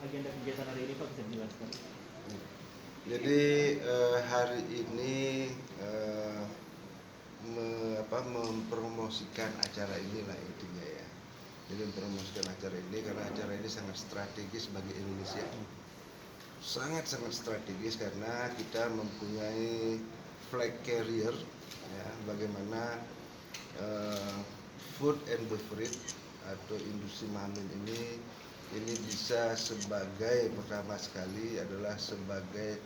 agenda kegiatan hari ini Pak, bisa dijelaskan? Jadi hari ini mempromosikan acara inilah intinya ya. Jadi mempromosikan acara ini karena acara ini sangat strategis bagi Indonesia. Sangat-sangat strategis karena kita mempunyai flag carrier ya, bagaimana food and beverage atau industri makanan ini bisa sebagai pertama sekali adalah sebagai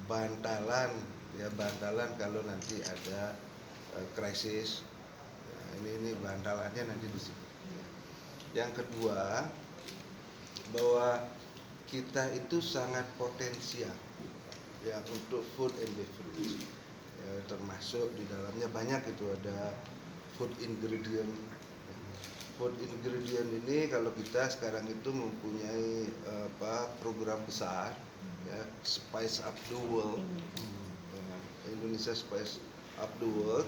bantalan ya, bantalan kalau nanti ada krisis. Ini bantalannya nanti di situ. Yang kedua, bahwa kita itu sangat potensial ya untuk food and beverage ya, termasuk di dalamnya banyak itu ada food ingredient. Food ingredient ini kalau kita sekarang itu mempunyai program besar ya, Spice Up the World, Indonesia Spice Up the World.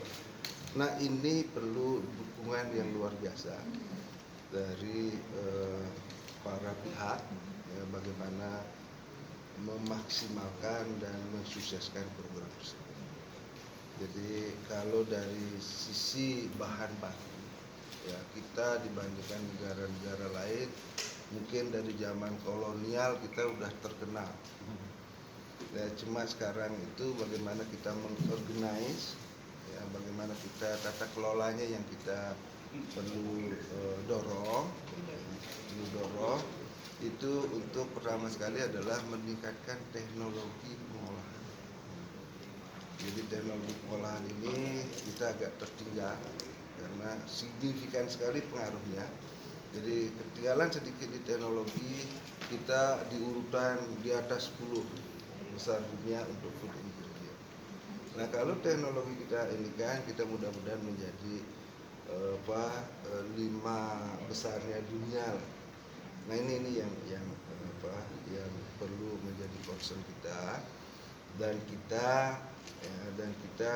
Nah ini perlu dukungan yang luar biasa dari para pihak ya, bagaimana memaksimalkan dan mensukseskan program tersebut. Jadi kalau dari sisi bahan baku ya, kita dibandingkan negara-negara lain mungkin dari zaman kolonial kita udah terkenal ya, cuma sekarang itu bagaimana kita mengorganize ya, bagaimana kita tata kelolanya yang kita perlu dorong itu untuk pertama sekali adalah meningkatkan teknologi pengolahan. Jadi teknologi pengolahan ini kita agak tertinggal karena signifikan sekali pengaruhnya. Jadi ketinggalan sedikit di teknologi, kita di urutan di atas 10 besar dunia untuk food ingredient. Nah kalau teknologi kita ini kan kita mudah-mudahan menjadi 5 besarnya dunia. Nah ini yang perlu menjadi concern kita dan kita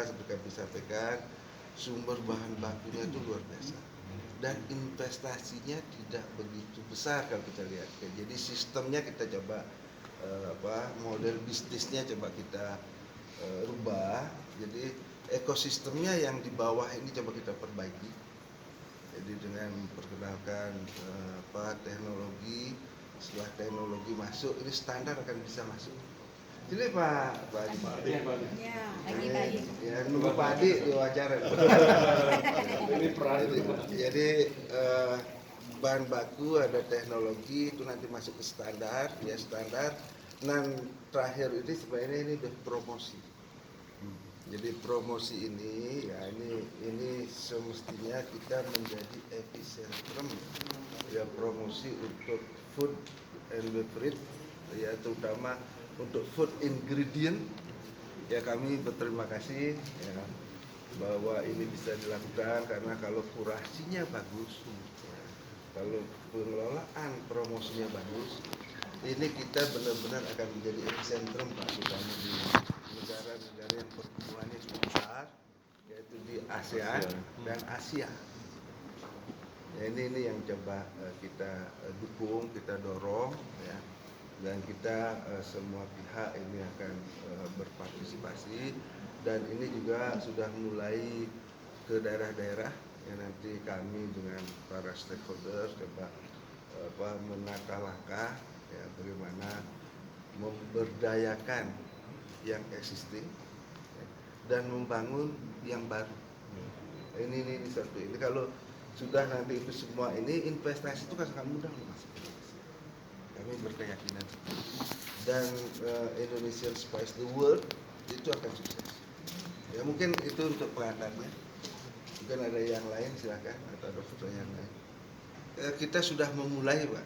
seperti kami sampaikan sumber bahan bakunya itu luar biasa dan investasinya tidak begitu besar kalau kita lihat. Jadi sistemnya kita coba model bisnisnya coba kita rubah. Jadi ekosistemnya yang di bawah ini coba kita perbaiki. Jadi dengan memperkenalkan teknologi, setelah teknologi masuk ini standar akan bisa masuk. Jadi Pak Adi. Ya, lagi baik. Ya, nunggu Pak Adi diwawancara. Jadi bahan baku ada teknologi itu nanti masuk ke standar, ya standar. Dan terakhir ini sebenarnya ini udah promosi. Jadi promosi ini ya ini semestinya kita menjadi epicentrum ya promosi untuk food and beverage ya terutama untuk food ingredient ya kami berterima kasih ya, bahwa ini bisa dilakukan karena kalau kurasinya bagus ya, kalau pengelolaan promosinya bagus ini kita benar-benar akan menjadi epicentrum Pak terutama di negara-negara yang pertumbuhannya cukup besar yaitu di ASEAN dan Asia. Ya, ini yang coba kita dukung, kita dorong ya. Dan kita semua pihak ini akan berpartisipasi dan ini juga sudah mulai ke daerah-daerah yang nanti kami dengan para stakeholder coba menata langkah ya bagaimana memberdayakan yang existing ya, dan membangun yang baru. Ini satu. Ini kalau sudah nanti itu semua ini investasi itu kan sangat mudah Mas. Kami berkeyakinan dan Indonesian Spice the World itu akan sukses. Ya mungkin itu untuk pengantarnya. Mungkin ada yang lain silakan atau ada pertanyaan lain. Kita sudah memulai Pak.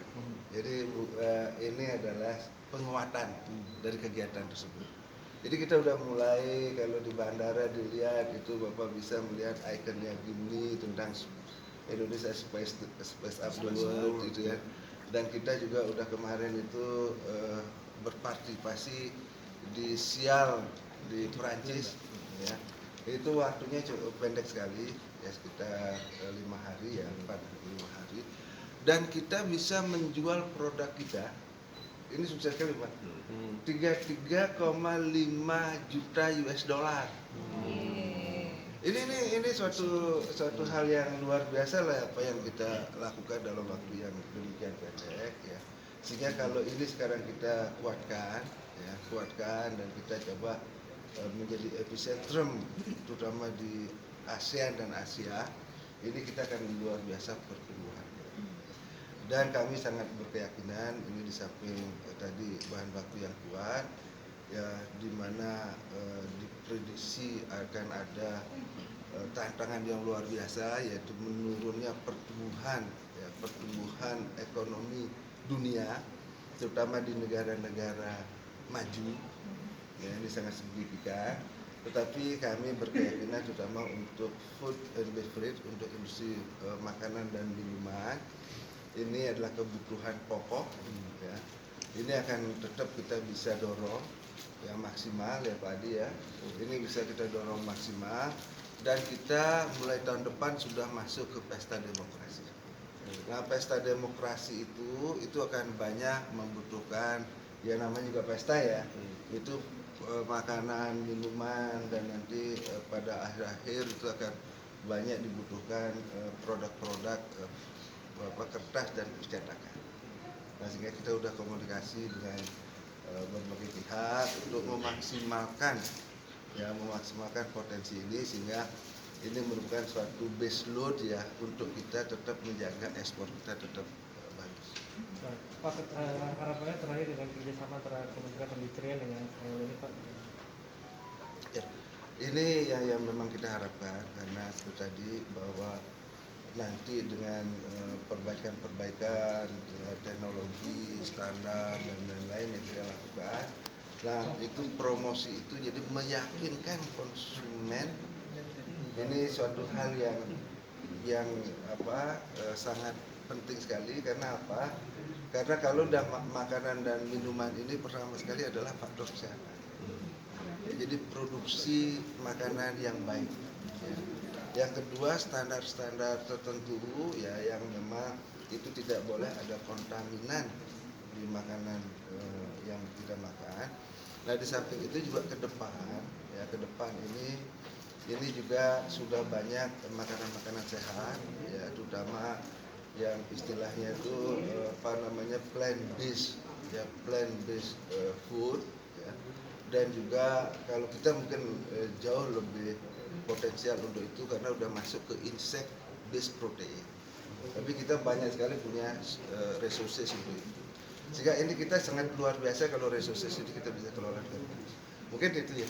Jadi ini adalah penguatan dari kegiatan tersebut. Jadi kita udah mulai kalau di bandara dilihat itu Bapak bisa melihat ikonnya gini tentang Indonesia Spice Up the World gitu ya. Dan kita juga udah kemarin itu berpartisipasi di Sial di Perancis ya. Itu waktunya cukup pendek sekali ya sekitar 5 hari ya 4-5 hari dan kita bisa menjual produk kita. Ini sukses sekali Pak. 33,5 juta US dollar. Ini suatu hal yang luar biasa lah apa yang kita lakukan dalam waktu yang demikian pendek ya. Sehingga kalau ini sekarang kita kuatkan dan kita coba menjadi epicentrum terutama di ASEAN dan Asia, ini kita akan luar biasa pertumbuhan. Dan kami sangat berkeyakinan ini di samping tadi bahan baku yang kuat ya, di mana diprediksi akan ada tantangan yang luar biasa, yaitu menurunnya pertumbuhan ekonomi dunia, terutama di negara-negara maju. Ya, ini sangat signifikan. Tetapi kami berkeyakinan terutama untuk food and beverage, untuk industri makanan dan minuman, ini adalah kebutuhan pokok. Ya. Ini akan tetap kita bisa dorong yang maksimal ya Pak Adi ya. Ini bisa kita dorong maksimal. Dan kita mulai tahun depan sudah masuk ke pesta demokrasi. Nah, pesta demokrasi itu akan banyak membutuhkan, ya namanya juga pesta ya, itu makanan, minuman, dan nanti pada akhir-akhir itu akan banyak dibutuhkan produk-produk kertas dan percetakan. Nah, sehingga kita sudah komunikasi dengan berbagai pihak untuk memaksimalkan potensi ini, sehingga ini merupakan suatu base load ya untuk kita tetap menjaga ekspor kita tetap bagus. Pak, harapannya terakhir dengan kerjasama antara Kementerian Perindustrian dengan ini Pak. Ya, ini yang memang kita harapkan, karena itu tadi bahwa nanti dengan perbaikan teknologi, standar dan lain-lain yang kita lakukan, nah itu promosi itu jadi meyakinkan konsumen. Ini suatu hal yang sangat penting sekali. Karena apa? Karena kalau makanan dan minuman ini pertama sekali adalah faktor kesehatan. Jadi produksi makanan yang baik. Ya. Yang kedua, standar-standar tertentu ya yang memang itu tidak boleh ada kontaminan di makanan yang kita makan. Nah, di samping itu juga ke depan ini juga sudah banyak makanan-makanan sehat ya, terutama yang istilahnya itu plant based food ya. Dan juga kalau kita mungkin jauh lebih potensial untuk itu karena udah masuk ke insect based protein. Tapi kita banyak sekali punya resources untuk itu. Sehingga ini kita sangat luar biasa kalau resources itu kita bisa kelola dengan baik. Mungkin itu ya.